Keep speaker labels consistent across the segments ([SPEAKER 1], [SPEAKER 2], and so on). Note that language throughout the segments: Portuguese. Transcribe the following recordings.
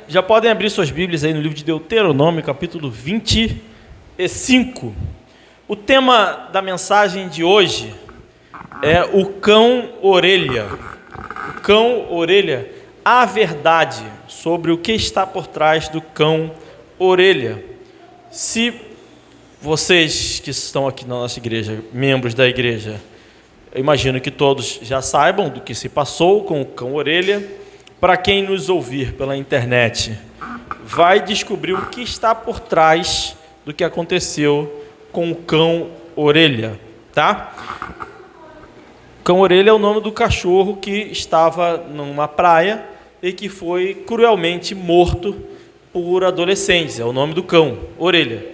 [SPEAKER 1] Já podem abrir suas Bíblias aí no livro de Deuteronômio, capítulo 25. O tema da mensagem de hoje é o cão-orelha. O cão-orelha, a verdade sobre o que está por trás do cão-orelha. Se vocês que estão aqui na nossa igreja, membros da igreja, eu imagino que todos já saibam do que se passou com o cão-orelha. Para quem nos ouvir pela internet, vai descobrir o que está por trás do que aconteceu com o cão-orelha, tá? Cão-orelha é o nome do cachorro que estava numa praia e que foi cruelmente morto por adolescentes. É o nome do cão, orelha.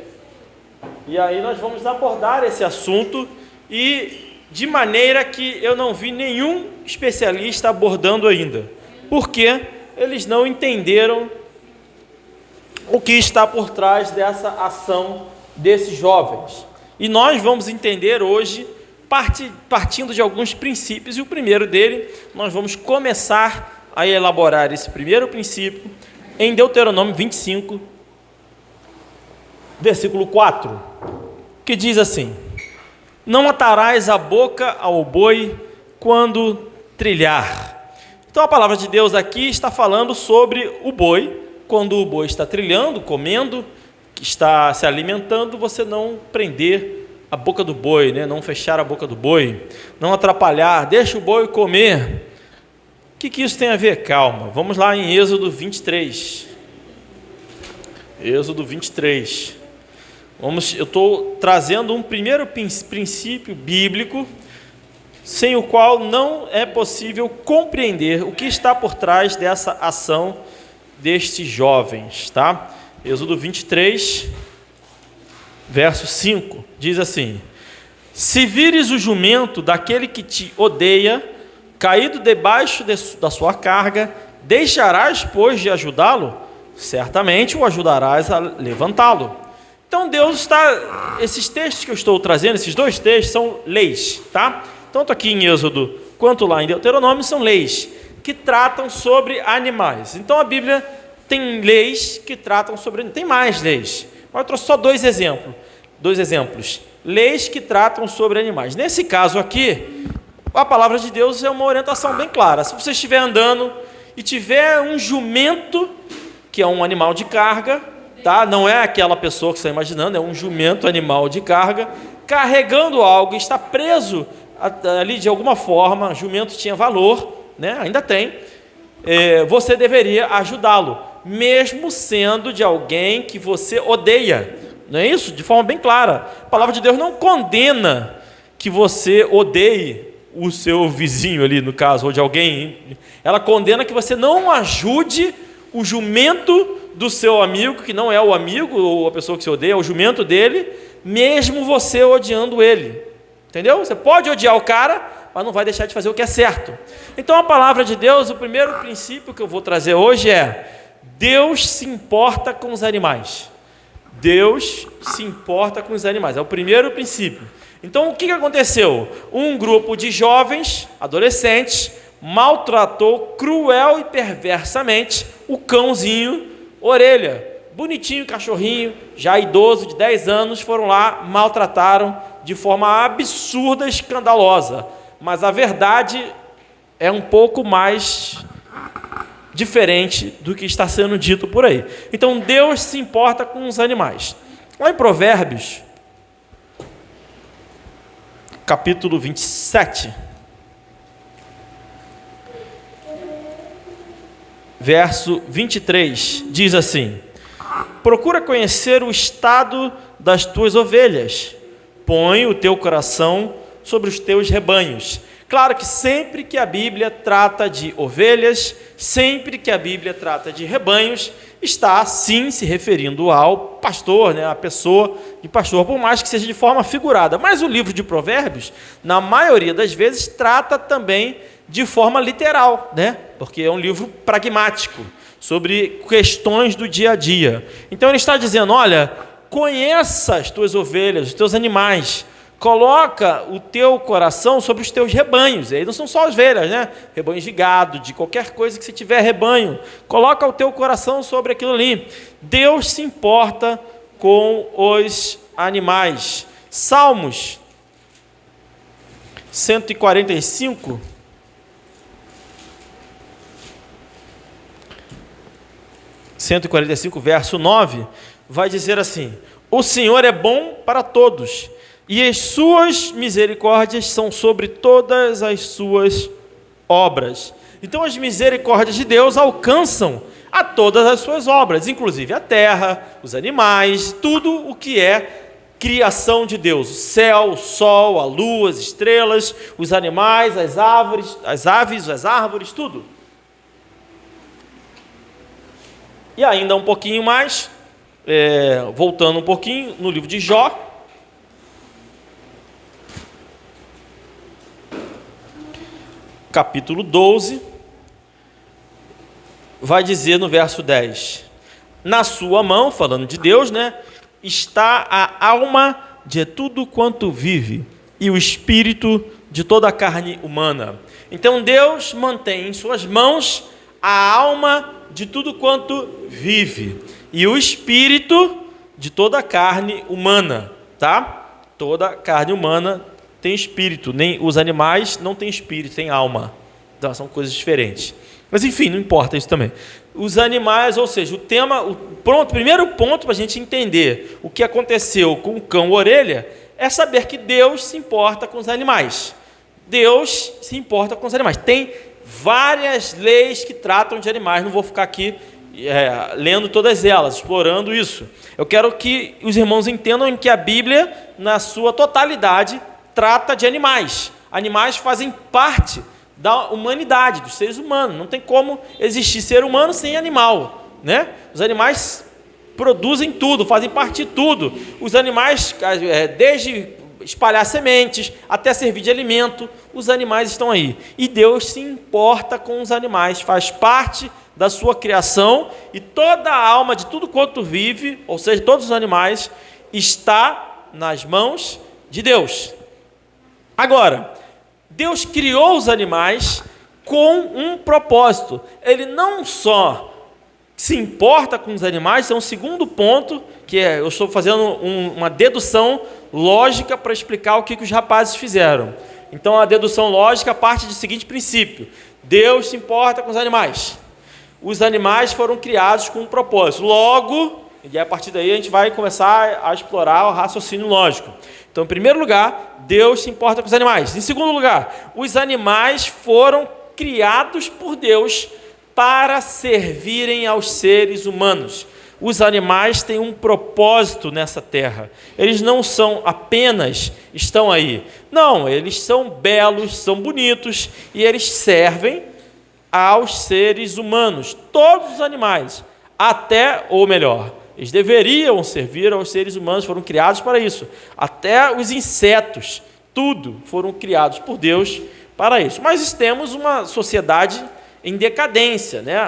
[SPEAKER 1] E aí nós vamos abordar esse assunto e de maneira que eu não vi nenhum especialista abordando ainda. Porque eles não entenderam o que está por trás dessa ação desses jovens. E nós vamos entender hoje, partindo de alguns princípios, e o primeiro dele, nós vamos começar a elaborar esse primeiro princípio em Deuteronômio 25, versículo 4, que diz assim: não atarás a boca ao boi quando trilhar. Então a palavra de Deus aqui está falando sobre o boi. Quando o boi está trilhando, comendo, está se alimentando, você não prender a boca do boi, né? Não fechar a boca do boi, não atrapalhar, deixa o boi comer. O que isso tem a ver? Calma, vamos lá em Êxodo 23. Êxodo 23. Eu estou trazendo um primeiro princípio bíblico, sem o qual não é possível compreender o que está por trás dessa ação destes jovens, tá? Êxodo 23, verso 5, diz assim: se vires o jumento daquele que te odeia, caído debaixo da sua carga, deixarás, pois, de ajudá-lo? Certamente o ajudarás a levantá-lo. Então Deus está, esses textos que eu estou trazendo, esses dois textos são leis, tá? Tanto aqui em Êxodo quanto lá em Deuteronômio são leis que tratam sobre animais. Então a Bíblia tem leis que tratam sobre... Tem mais leis, mas eu trouxe só dois exemplos. Leis que tratam sobre animais. Nesse caso aqui, a palavra de Deus é uma orientação bem clara. Se você estiver andando e tiver um jumento, que é um animal de carga, tá? Não é aquela pessoa que você está imaginando, é um jumento animal de carga, carregando algo, está preso ali de alguma forma, jumento tinha valor, né? Ainda tem, você deveria ajudá-lo, mesmo sendo de alguém que você odeia, não é isso? De forma bem clara, a palavra de Deus não condena que você odeie o seu vizinho ali, no caso, ou de alguém, ela condena que você não ajude o jumento do seu amigo, que não é o amigo ou a pessoa que você odeia, é o jumento dele, mesmo você odiando ele. Entendeu? Você pode odiar o cara, mas não vai deixar de fazer o que é certo. Então a palavra de Deus, o primeiro princípio que eu vou trazer hoje é: Deus se importa com os animais. Deus se importa com os animais. É o primeiro princípio. Então o que aconteceu? Um grupo de jovens, adolescentes, maltratou cruel e perversamente o cãozinho orelha. Bonitinho, cachorrinho, já idoso, de 10 anos, foram lá, maltrataram de forma absurda, escandalosa. Mas a verdade é um pouco mais diferente do que está sendo dito por aí. Então, Deus se importa com os animais. Lá em Provérbios, capítulo 27, verso 23, diz assim: procura conhecer o estado das tuas ovelhas, põe o teu coração sobre os teus rebanhos. Claro que sempre que a Bíblia trata de ovelhas, sempre que a Bíblia trata de rebanhos, está sim se referindo ao pastor, né, a pessoa de pastor, por mais que seja de forma figurada. Mas o livro de Provérbios, na maioria das vezes, trata também de forma literal, né, porque é um livro pragmático, sobre questões do dia a dia. Então ele está dizendo: olha, conheça as tuas ovelhas, os teus animais, coloca o teu coração sobre os teus rebanhos. E aí não são só ovelhas, né? Rebanhos de gado, de qualquer coisa que você tiver rebanho. Coloca o teu coração sobre aquilo ali. Deus se importa com os animais. Salmos 145. Verso 9, vai dizer assim: o Senhor é bom para todos, e as suas misericórdias são sobre todas as suas obras. Então as misericórdias de Deus alcançam a todas as suas obras, inclusive a terra, os animais, tudo o que é criação de Deus, o céu, o sol, a lua, as estrelas, os animais, as aves, as árvores, tudo. E ainda um pouquinho mais, voltando um pouquinho, no livro de Jó, capítulo 12, vai dizer no verso 10, na sua mão, falando de Deus, né, está a alma de tudo quanto vive, e o espírito de toda a carne humana. Então Deus mantém em suas mãos a alma de tudo quanto vive, e o espírito de toda a carne humana, tá? Toda carne humana tem espírito, nem os animais não têm espírito, têm alma. Então são coisas diferentes. Mas enfim, não importa isso também. Os animais, ou seja, o primeiro ponto para a gente entender o que aconteceu com o cão orelha é saber que Deus se importa com os animais. Deus se importa com os animais. Tem várias leis que tratam de animais, não vou ficar aqui lendo todas elas, explorando isso. Eu quero que os irmãos entendam que a Bíblia, na sua totalidade, trata de animais. Animais fazem parte da humanidade, dos seres humanos. Não tem como existir ser humano sem animal, né? Os animais produzem tudo, fazem parte de tudo. Os animais, desde espalhar sementes até servir de alimento, os animais estão aí. E Deus se importa com os animais, faz parte da sua criação, e toda a alma de tudo quanto vive, ou seja, todos os animais, está nas mãos de Deus. Agora, Deus criou os animais com um propósito. Ele não só se importa com os animais, é um segundo ponto, que eu estou fazendo uma dedução lógica para explicar o que os rapazes fizeram. Então, a dedução lógica parte do seguinte princípio: Deus se importa com os animais. Os animais foram criados com um propósito. Logo, e a partir daí a gente vai começar a explorar o raciocínio lógico. Então, em primeiro lugar, Deus se importa com os animais. Em segundo lugar, os animais foram criados por Deus para servirem aos seres humanos. Os animais têm um propósito nessa terra. Eles não são apenas, estão aí. Não, eles são belos, são bonitos, e eles servem aos seres humanos. Todos os animais, ou melhor, eles deveriam servir aos seres humanos, foram criados para isso. Até os insetos, tudo foram criados por Deus para isso. Mas temos uma sociedade em decadência, né?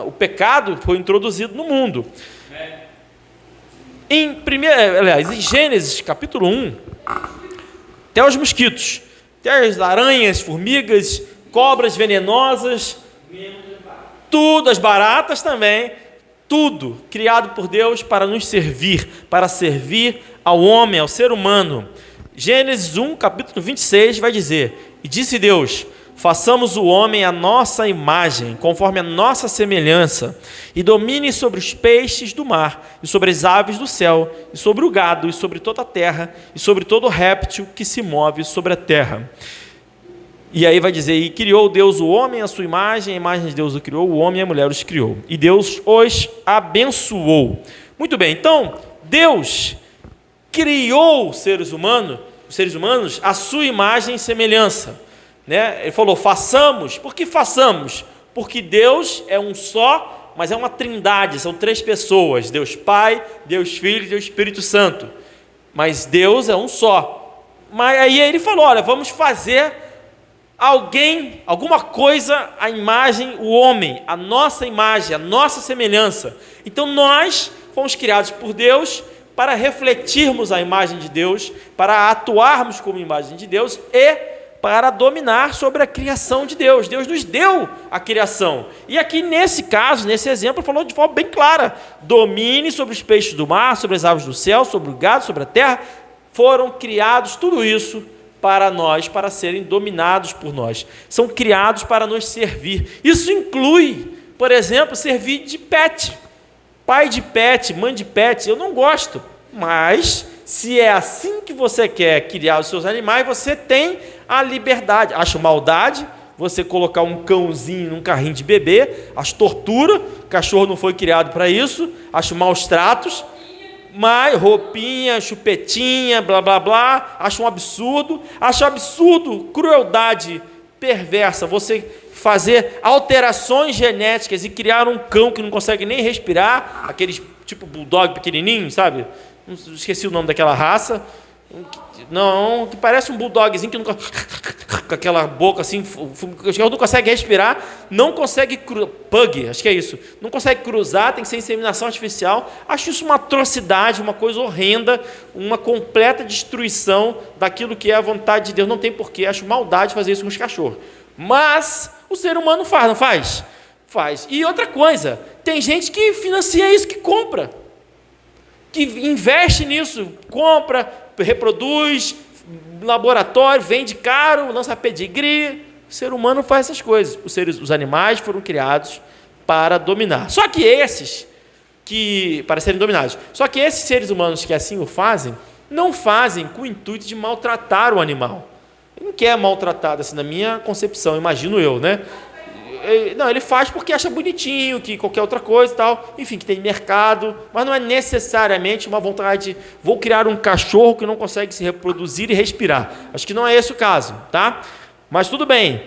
[SPEAKER 1] O pecado foi introduzido no mundo. Em Gênesis capítulo 1, até os mosquitos, até as aranhas, formigas, cobras venenosas, tudo, as baratas também, tudo criado por Deus para nos servir, para servir ao homem, ao ser humano. Gênesis 1, capítulo 26, vai dizer: e disse Deus: façamos o homem à nossa imagem, conforme a nossa semelhança, e domine sobre os peixes do mar, e sobre as aves do céu, e sobre o gado, e sobre toda a terra, e sobre todo réptil que se move sobre a terra. E aí vai dizer: e criou Deus o homem à sua imagem, a imagem de Deus o criou, o homem e a mulher os criou. E Deus os abençoou. Muito bem, então, Deus criou os seres humanos à sua imagem e semelhança. Né? Ele falou: façamos. Por que façamos? Porque Deus é um só, mas é uma trindade, são três pessoas: Deus Pai, Deus Filho e Deus Espírito Santo. Mas Deus é um só. Mas aí ele falou: olha, vamos fazer alguma coisa, a imagem, o homem, a nossa imagem, a nossa semelhança. Então nós fomos criados por Deus para refletirmos a imagem de Deus, para atuarmos como imagem de Deus e para dominar sobre a criação de Deus. Deus nos deu a criação. E aqui nesse caso, nesse exemplo, falou de forma bem clara: domine sobre os peixes do mar, sobre as aves do céu, sobre o gado, sobre a terra. Foram criados tudo isso para nós, para serem dominados por nós. São criados para nos servir. Isso inclui, por exemplo, servir de pet. Pai de pet, mãe de pet, eu não gosto, mas se é assim que você quer criar os seus animais, você tem a liberdade. Acho maldade você colocar um cãozinho num carrinho de bebê, acho tortura, cachorro não foi criado para isso, acho maus tratos, mas roupinha, chupetinha, blá blá blá, acho um absurdo, crueldade perversa, você fazer alterações genéticas e criar um cão que não consegue nem respirar, aqueles tipo bulldog pequenininho, sabe? Esqueci o nome daquela raça. Não, que parece um bulldogzinho que não, com aquela boca assim, não consegue respirar, não consegue pug, acho que é isso, não consegue cruzar, tem que ser inseminação artificial. Acho isso uma atrocidade, uma coisa horrenda, uma completa destruição daquilo que é a vontade de Deus. Não tem porquê, acho maldade fazer isso com os cachorros. Mas o ser humano faz, não faz? Faz. E outra coisa, tem gente que financia isso, que compra, que investe nisso, compra, reproduz, laboratório, vende caro, lança pedigree. O ser humano faz essas coisas. Os animais foram criados para dominar. Só que para serem dominados. Só que esses seres humanos que assim o fazem, não fazem com o intuito de maltratar o animal. Ele não quer maltratar, assim, na minha concepção, imagino eu, né? Não, ele faz porque acha bonitinho, que qualquer outra coisa e tal, enfim, que tem mercado, mas não é necessariamente uma vontade de vou criar um cachorro que não consegue se reproduzir e respirar. Acho que não é esse o caso, tá? Mas tudo bem.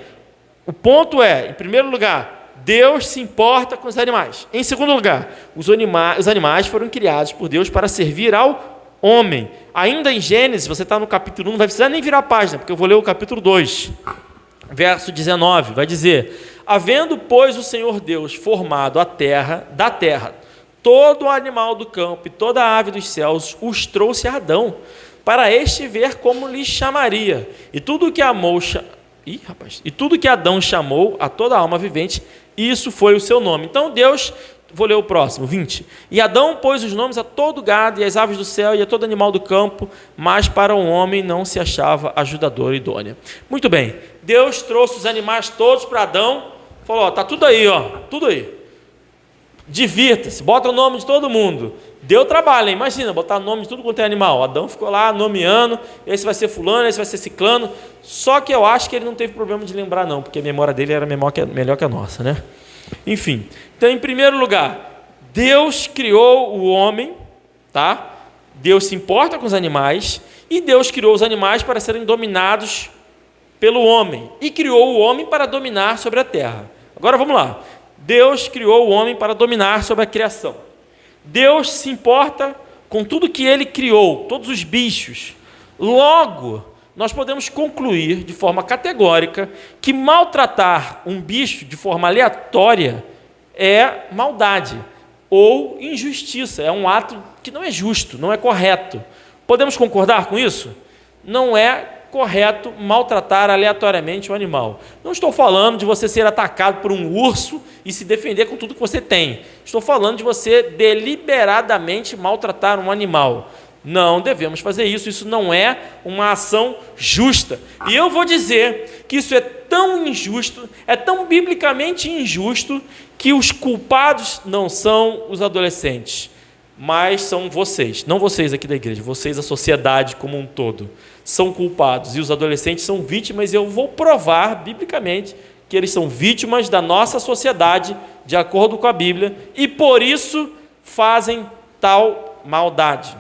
[SPEAKER 1] O ponto é, em primeiro lugar, Deus se importa com os animais. Em segundo lugar, os animais foram criados por Deus para servir ao homem. Ainda em Gênesis, você está no capítulo 1, não vai precisar nem virar a página, porque eu vou ler o capítulo 2, verso 19, vai dizer: havendo, pois, o Senhor Deus formado a terra, da terra, todo animal do campo e toda ave dos céus, os trouxe a Adão, para este ver como lhe chamaria. E tudo que Adão chamou a toda alma vivente, isso foi o seu nome. Então Deus, vou ler o próximo, 20. E Adão pôs os nomes a todo gado e às aves do céu e a todo animal do campo, mas para o homem não se achava ajudadora idônea. Muito bem, Deus trouxe os animais todos para Adão, falou: está tudo aí, tudo aí. Divirta-se, bota o nome de todo mundo. Deu trabalho, hein? Imagina, botar o nome de tudo quanto é animal. Adão ficou lá nomeando, esse vai ser fulano, esse vai ser ciclano. Só que eu acho que ele não teve problema de lembrar não, porque a memória dele era melhor que a nossa, né? Enfim, então em primeiro lugar, Deus criou o homem, tá? Deus se importa com os animais, e Deus criou os animais para serem dominados pelo homem, e criou o homem para dominar sobre a terra. Agora vamos lá. Deus criou o homem para dominar sobre a criação. Deus se importa com tudo que ele criou, todos os bichos. Logo, nós podemos concluir de forma categórica que maltratar um bicho de forma aleatória é maldade ou injustiça, é um ato que não é justo, não é correto. Podemos concordar com isso? Não é correto maltratar aleatoriamente o animal. Não estou falando de você ser atacado por um urso e se defender com tudo que você tem. Estou falando de você deliberadamente maltratar um animal. Não devemos fazer isso, isso não é uma ação justa. E eu vou dizer que isso é tão injusto, é tão biblicamente injusto, que os culpados não são os adolescentes, mas são vocês, não vocês aqui da igreja, vocês, a sociedade como um todo, são culpados, e os adolescentes são vítimas, e eu vou provar biblicamente que eles são vítimas da nossa sociedade, de acordo com a Bíblia, e por isso fazem tal maldade.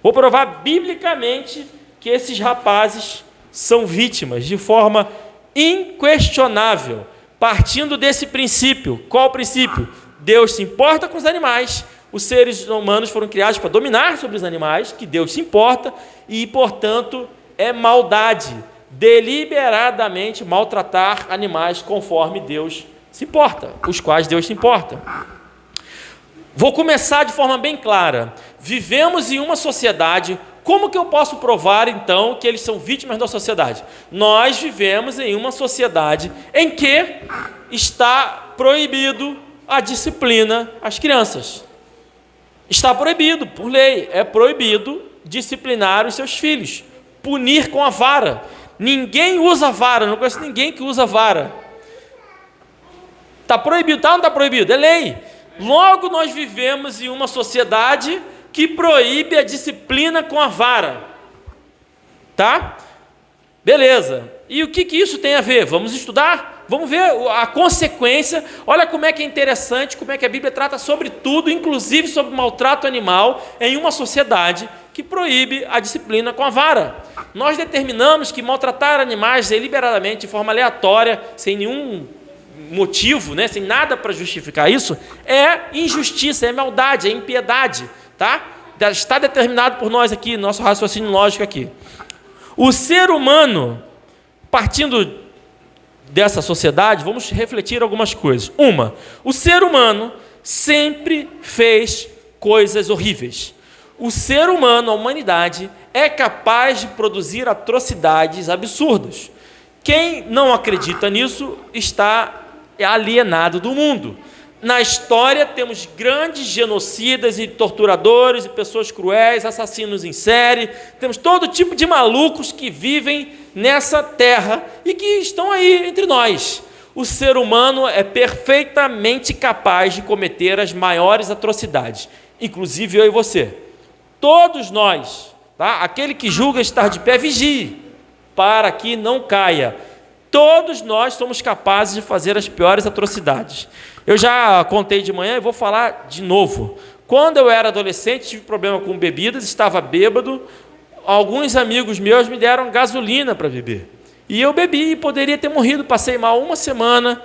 [SPEAKER 1] Vou provar biblicamente que esses rapazes são vítimas, de forma inquestionável, partindo desse princípio. Qual o princípio? Deus se importa com os animais, os seres humanos foram criados para dominar sobre os animais, que Deus se importa, e, portanto, é maldade deliberadamente maltratar animais conforme Deus se importa, os quais Deus se importa. Vou começar de forma bem clara. vivemos em uma sociedade. Como que eu posso provar, então, que eles são vítimas da sociedade? Nós vivemos em uma sociedade em que está proibido a disciplina às crianças. Está proibido, por lei, é proibido disciplinar os seus filhos, punir com a vara. Ninguém usa vara, não conheço ninguém que usa vara. Está proibido, tá ou não está proibido? É lei. Logo, nós vivemos em uma sociedade que proíbe a disciplina com a vara. Tá? Beleza. E o que isso tem a ver? Vamos estudar? Vamos ver a consequência. Olha como é que é interessante, como é que a Bíblia trata sobre tudo, inclusive sobre maltrato animal, em uma sociedade que proíbe a disciplina com a vara. Nós determinamos que maltratar animais deliberadamente, de forma aleatória, sem nenhum motivo, né, sem nada para justificar isso, é injustiça, é maldade, é impiedade. Tá? Está determinado por nós aqui, nosso raciocínio lógico aqui. O ser humano, partindo dessa sociedade, vamos refletir algumas coisas. Uma, o ser humano sempre fez coisas horríveis. O ser humano, a humanidade, é capaz de produzir atrocidades absurdas. Quem não acredita nisso está alienado do mundo. Na história temos grandes genocidas e torturadores e pessoas cruéis, assassinos em série, temos todo tipo de malucos que vivem nessa terra e que estão aí entre nós. O ser humano é perfeitamente capaz de cometer as maiores atrocidades, inclusive eu e você. Todos nós, tá? Aquele que julga estar de pé, vigie, para que não caia. Todos nós somos capazes de fazer as piores atrocidades. Eu já contei de manhã e vou falar de novo. Quando eu era adolescente, tive problema com bebidas, estava bêbado. Alguns amigos meus me deram gasolina para beber. E eu bebi e poderia ter morrido. Passei mal uma semana,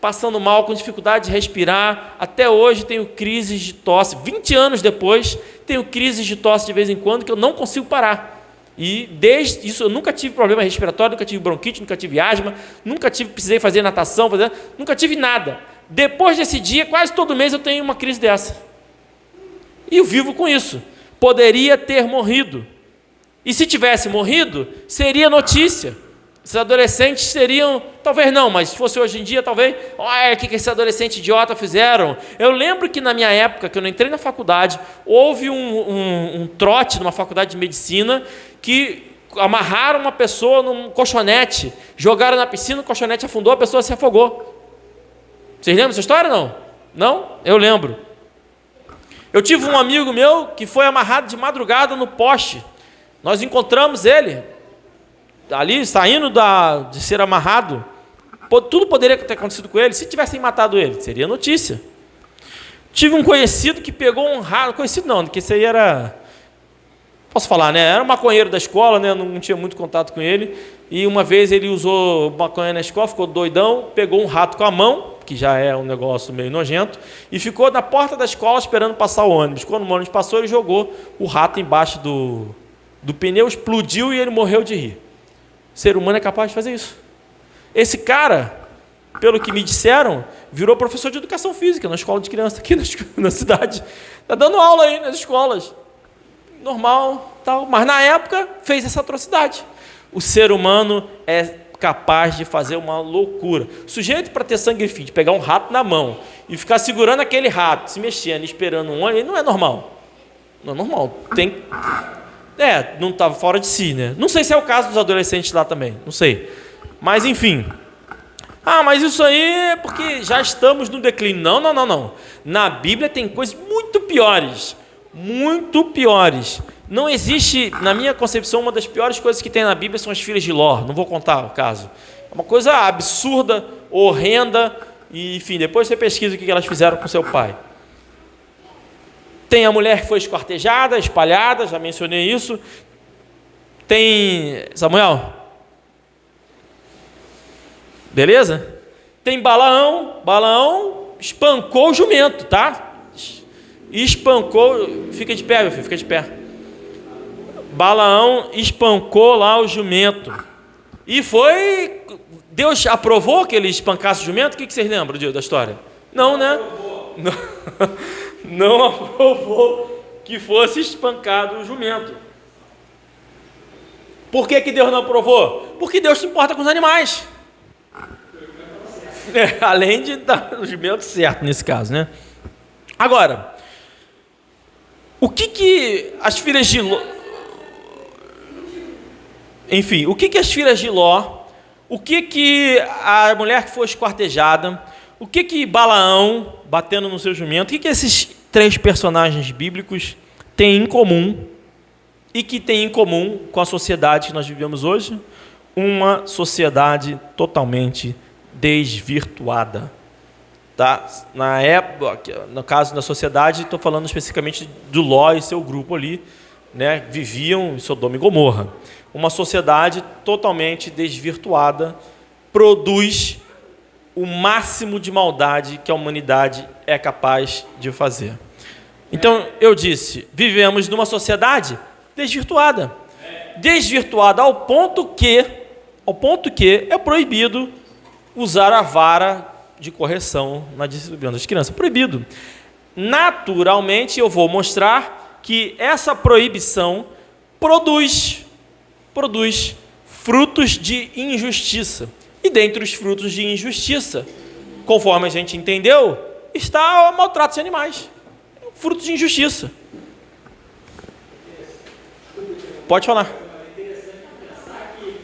[SPEAKER 1] passando mal, com dificuldade de respirar. Até hoje tenho crises de tosse. 20 anos depois, tenho crises de tosse de vez em quando que eu não consigo parar. E desde isso eu nunca tive problema respiratório, nunca tive bronquite, nunca tive asma, precisei fazer natação, nunca tive nada. Depois desse dia, quase todo mês eu tenho uma crise dessa. E eu vivo com isso. Poderia ter morrido. E se tivesse morrido, seria notícia. Esses adolescentes seriam, talvez não, mas se fosse hoje em dia, talvez, olha o que esses adolescentes idiota fizeram. Eu lembro que na minha época, que eu não entrei na faculdade, houve um trote numa faculdade de medicina que amarraram uma pessoa num colchonete, jogaram na piscina, o colchonete afundou, a pessoa se afogou. Vocês lembram dessa história, não? Não? Eu lembro. Eu tive um amigo meu que foi amarrado de madrugada no poste. Nós encontramos ele ali, saindo de ser amarrado. Tudo poderia ter acontecido com ele. Se tivessem matado ele, seria notícia. Tive um conhecido que pegou um rato. Conhecido não, porque esse aí era... Posso falar, né? Era um maconheiro da escola, né? Eu não tinha muito contato com ele. E uma vez ele usou maconha na escola, ficou doidão, pegou um rato com a mão, que já é um negócio meio nojento, e ficou na porta da escola esperando passar o ônibus. Quando o ônibus passou, ele jogou o rato embaixo do pneu, explodiu e ele morreu de rir. O ser humano é capaz de fazer isso. Esse cara, pelo que me disseram, virou professor de educação física na escola de criança aqui na cidade. Está dando aula aí nas escolas. Normal, tal. Mas na época fez essa atrocidade. O ser humano é capaz de fazer uma loucura. O sujeito, para ter sangue frio, de pegar um rato na mão e ficar segurando aquele rato, se mexendo, esperando um ônibus, não é normal. Não é normal. Não estava fora de si, né? Não sei se é o caso dos adolescentes lá também, não sei. Mas, enfim. Mas isso aí é porque já estamos no declínio. Não. Na Bíblia tem coisas muito piores. Muito piores. Não existe, na minha concepção, uma das piores coisas que tem na Bíblia são as filhas de Ló. Não vou contar o caso. É uma coisa absurda, horrenda, e, enfim, depois você pesquisa o que elas fizeram com seu pai. Tem a mulher que foi esquartejada, espalhada, já mencionei isso. Tem... Samuel? Beleza? Tem Balaão. Balaão espancou o jumento, tá? Espancou... Fica de pé, meu filho, fica de pé. Balaão espancou lá o jumento. E foi... Deus aprovou que ele espancasse o jumento? O que vocês lembram da história? Não, né? Não aprovou que fosse espancado o jumento. Por que Deus não aprovou? Porque Deus se importa com os animais. Além de dar o jumento certo nesse caso, né? Agora, o que as filhas de Ló... Enfim, o que as filhas de Ló, o que a mulher que foi esquartejada, o que Balaão, batendo no seu jumento, o que esses 3 personagens bíblicos têm em comum e que tem em comum com a sociedade que nós vivemos hoje? Uma sociedade totalmente desvirtuada. Tá? Na época, no caso da sociedade, estou falando especificamente do Ló e seu grupo ali, né? Viviam em Sodoma e Gomorra. Uma sociedade totalmente desvirtuada produz o máximo de maldade que a humanidade é capaz de fazer. Então, eu disse, vivemos numa sociedade desvirtuada. Desvirtuada ao ponto que é proibido usar a vara de correção na disciplina das crianças. Proibido. Naturalmente, eu vou mostrar que essa proibição produz frutos de injustiça. E dentre os frutos de injustiça, conforme a gente entendeu, está o maltrato de animais. Fruto de injustiça. Pode falar.
[SPEAKER 2] É interessante pensar que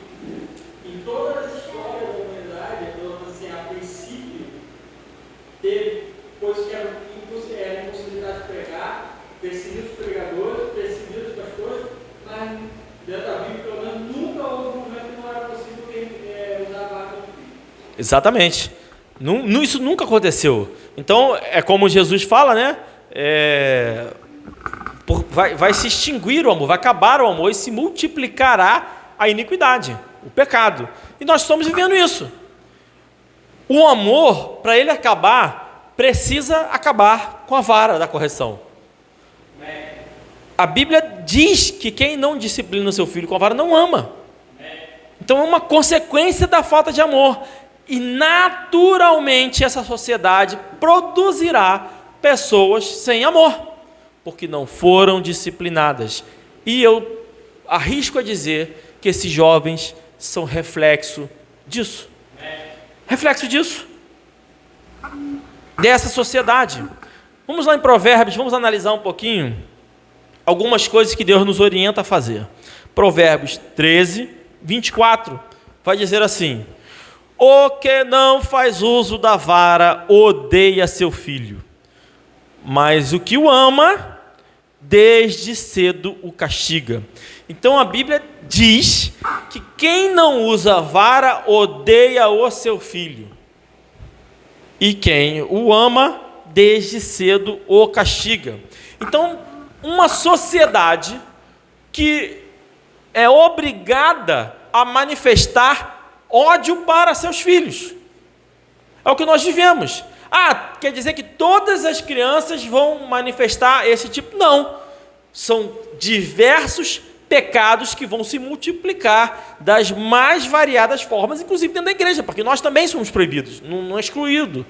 [SPEAKER 2] em todas as histórias da humanidade, assim, a princípio, teve coisas que eram impossibilidade de pregar, perseguiram os pregadores, perseguiram os pastores, mas dentro da Bíblia, pelo menos, nunca houve um momento que não era possível usar a vara contra o filho.
[SPEAKER 1] Exatamente. Isso nunca aconteceu. Então, é como Jesus fala, né? Vai se extinguir o amor, vai acabar o amor e se multiplicará a iniquidade, o pecado. E nós estamos vivendo isso. O amor, para ele acabar, precisa acabar com a vara da correção. A Bíblia diz que quem não disciplina o seu filho com a vara não ama. Então é uma consequência da falta de amor. E naturalmente essa sociedade produzirá pessoas sem amor, porque não foram disciplinadas. E eu arrisco a dizer que esses jovens são reflexo disso. Reflexo disso. Dessa sociedade. Vamos lá em Provérbios, vamos analisar um pouquinho algumas coisas que Deus nos orienta a fazer. Provérbios 13, 24, vai dizer assim: o que não faz uso da vara odeia seu filho, mas o que o ama, desde cedo o castiga. Então a Bíblia diz que quem não usa vara odeia o seu filho, e quem o ama, desde cedo o castiga. Então, uma sociedade que é obrigada a manifestar ódio para seus filhos. É o que nós vivemos. Quer dizer que todas as crianças vão manifestar esse tipo? Não. São diversos pecados que vão se multiplicar das mais variadas formas, inclusive dentro da igreja, porque nós também somos proibidos, não é excluído.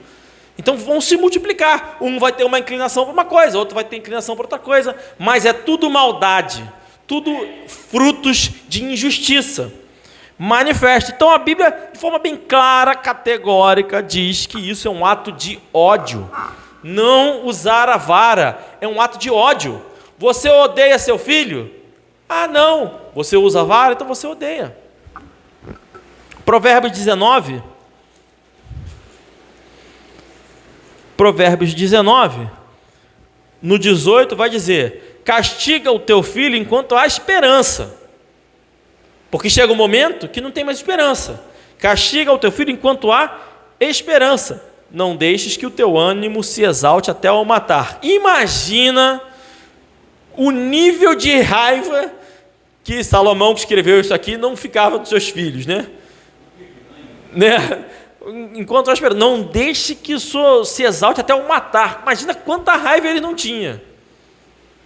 [SPEAKER 1] Então vão se multiplicar. Um vai ter uma inclinação para uma coisa, outro vai ter inclinação para outra coisa, mas é tudo maldade, tudo frutos de injustiça. Manifesta. Então a Bíblia, de forma bem clara, categórica, diz que isso é um ato de ódio. Não usar a vara é um ato de ódio. Você odeia seu filho? Não. Você usa a vara, então você odeia. Provérbios 19. Provérbios 19, no 18, vai dizer: castiga o teu filho enquanto há esperança. Porque chega um momento que não tem mais esperança. Castiga o teu filho enquanto há esperança. Não deixes que o teu ânimo se exalte até o matar. Imagina o nível de raiva que Salomão, que escreveu isso aqui, não ficava dos seus filhos, né? Enquanto há esperança, não deixe que isso se exalte até o matar. Imagina quanta raiva ele não tinha,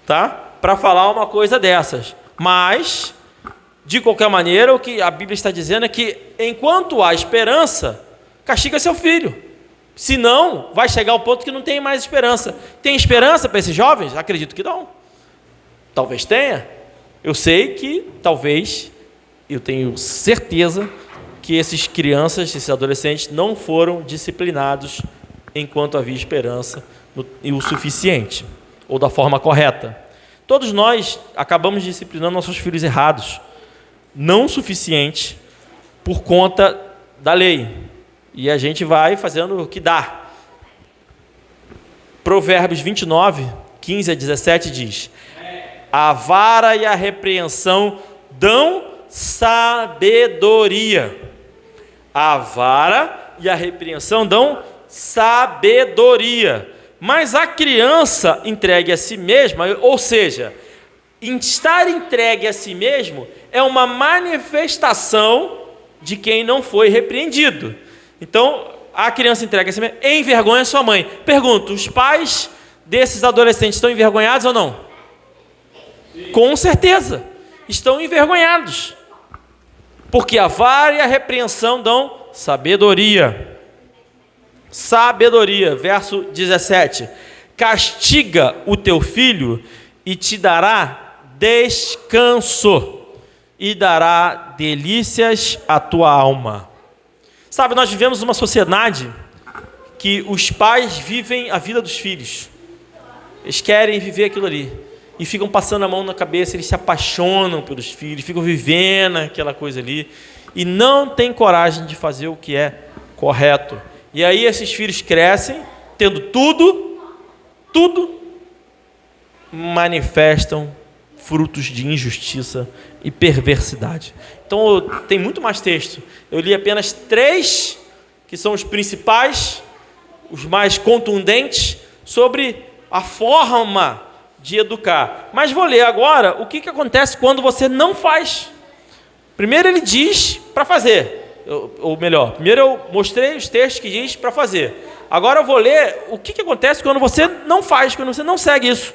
[SPEAKER 1] tá? Para falar uma coisa dessas. Mas, de qualquer maneira, o que a Bíblia está dizendo é que, enquanto há esperança, castiga seu filho. Senão, vai chegar ao ponto que não tem mais esperança. Tem esperança para esses jovens? Acredito que não. Talvez tenha. Eu sei que talvez, eu tenho certeza que esses crianças, esses adolescentes não foram disciplinados enquanto havia esperança e o suficiente, ou da forma correta. Todos nós acabamos disciplinando nossos filhos errados, não o suficiente por conta da lei. E a gente vai fazendo o que dá. Provérbios 29, 15 a 17 diz: a vara e a repreensão dão sabedoria. A vara e a repreensão dão sabedoria. Mas a criança entregue a si mesma, ou seja, estar entregue a si mesmo é uma manifestação de quem não foi repreendido. Então, a criança entregue a si mesma envergonha sua mãe. Pergunto, os pais desses adolescentes estão envergonhados ou não? Sim. Com certeza, estão envergonhados. Porque a vara e a repreensão dão sabedoria. Sabedoria, verso 17: castiga o teu filho e te dará descanso, e dará delícias à tua alma. Sabe, nós vivemos uma sociedade que os pais vivem a vida dos filhos. Eles querem viver aquilo ali. E ficam passando a mão na cabeça, eles se apaixonam pelos filhos, ficam vivendo aquela coisa ali. E não têm coragem de fazer o que é correto. E aí esses filhos crescem, tendo tudo, manifestam frutos de injustiça e perversidade. Então, tem muito mais texto. Eu li apenas 3, que são os principais, os mais contundentes, sobre a forma de educar. Mas vou ler agora o que acontece quando você não faz. Primeiro ele diz para fazer. Ou melhor, primeiro eu mostrei os textos que diz para fazer. Agora eu vou ler o que acontece quando você não faz, quando você não segue isso.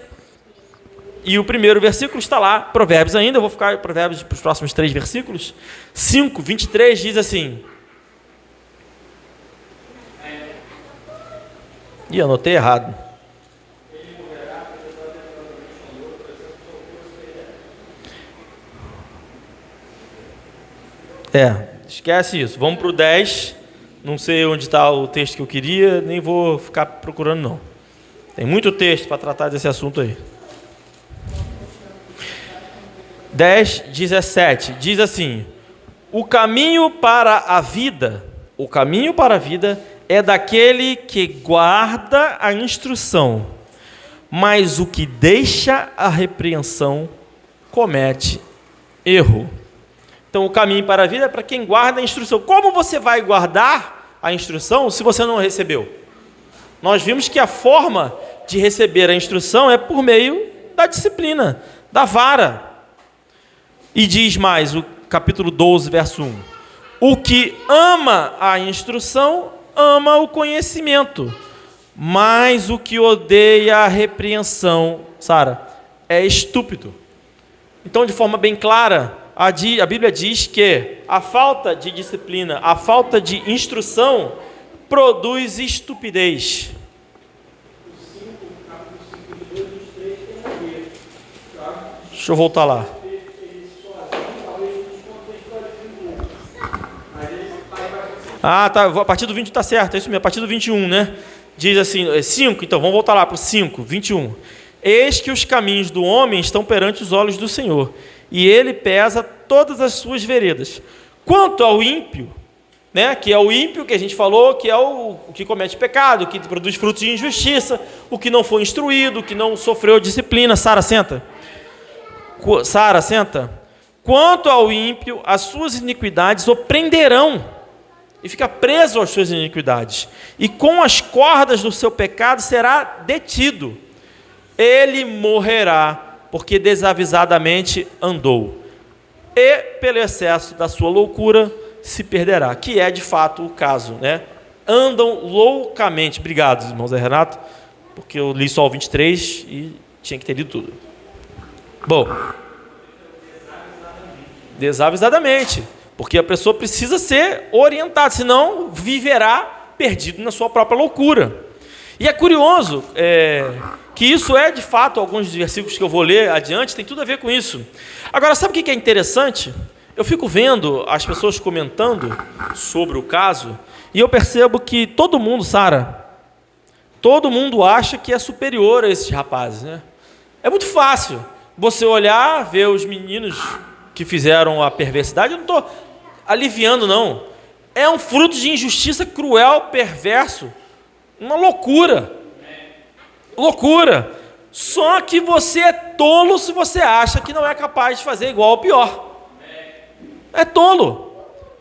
[SPEAKER 1] E o primeiro versículo está lá, Provérbios ainda, eu vou ficar em Provérbios para os próximos 3 versículos. 5, 23 diz assim. Ih, anotei errado. Esquece isso. Vamos para o 10. Não sei onde está o texto que eu queria, nem vou ficar procurando, não. Tem muito texto para tratar desse assunto aí. 10, 17. Diz assim: o caminho para a vida é daquele que guarda a instrução, mas o que deixa a repreensão comete erro. Então, o caminho para a vida é para quem guarda a instrução. Como você vai guardar a instrução se você não recebeu? Nós vimos que a forma de receber a instrução é por meio da disciplina, da vara. E diz mais, o capítulo 12, verso 1. O que ama a instrução, ama o conhecimento. Mas o que odeia a repreensão, Sara, é estúpido. Então, de forma bem clara, a Bíblia diz que a falta de disciplina, a falta de instrução, produz estupidez. Deixa eu voltar lá. Ah, tá, a partir do 20 está certo, é isso mesmo, a partir do 21, né? Diz assim, 5, então, vamos voltar lá para o 5, 21. Eis que os caminhos do homem estão perante os olhos do Senhor, e ele pesa todas as suas veredas. Quanto ao ímpio, né, que é o ímpio que a gente falou, que é o que comete pecado, que produz frutos de injustiça, o que não foi instruído, o que não sofreu disciplina. Sara, senta. Sara, senta. Quanto ao ímpio, as suas iniquidades o prenderão, e fica preso às suas iniquidades, e com as cordas do seu pecado será detido. Ele morrerá, porque desavisadamente andou, e pelo excesso da sua loucura se perderá, que é de fato o caso, né? Andam loucamente. Obrigado, irmãos, Renato, porque eu li só o 23 e tinha que ter lido tudo. Bom, desavisadamente, porque a pessoa precisa ser orientada, senão viverá perdido na sua própria loucura. E é curioso que isso é de fato, alguns dos versículos que eu vou ler adiante, tem tudo a ver com isso. Agora, sabe o que é interessante? Eu fico vendo as pessoas comentando sobre o caso, e eu percebo que todo mundo, Sara, todo mundo acha que é superior a esses rapazes, né? É muito fácil você olhar, ver os meninos que fizeram a perversidade. Eu não estou aliviando, não. É um fruto de injustiça cruel, perverso, uma loucura. Loucura. Só que você é tolo se você acha que não é capaz de fazer igual ou pior. É tolo.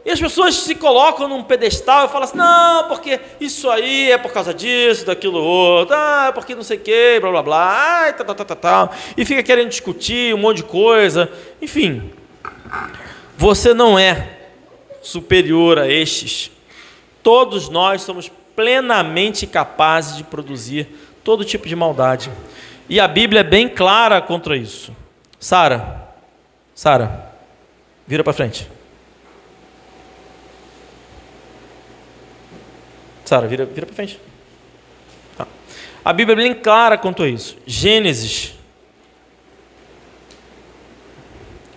[SPEAKER 1] E as pessoas se colocam num pedestal e falam assim, não, porque isso aí é por causa disso, daquilo outro, porque não sei o que, blá blá blá, tal. E fica querendo discutir um monte de coisa. Enfim, você não é superior a estes. Todos nós somos plenamente capazes de produzir todo tipo de maldade. E a Bíblia é bem clara contra isso. Sara, vira para frente. Sara, vira para frente. Tá. A Bíblia é bem clara quanto a isso. Gênesis,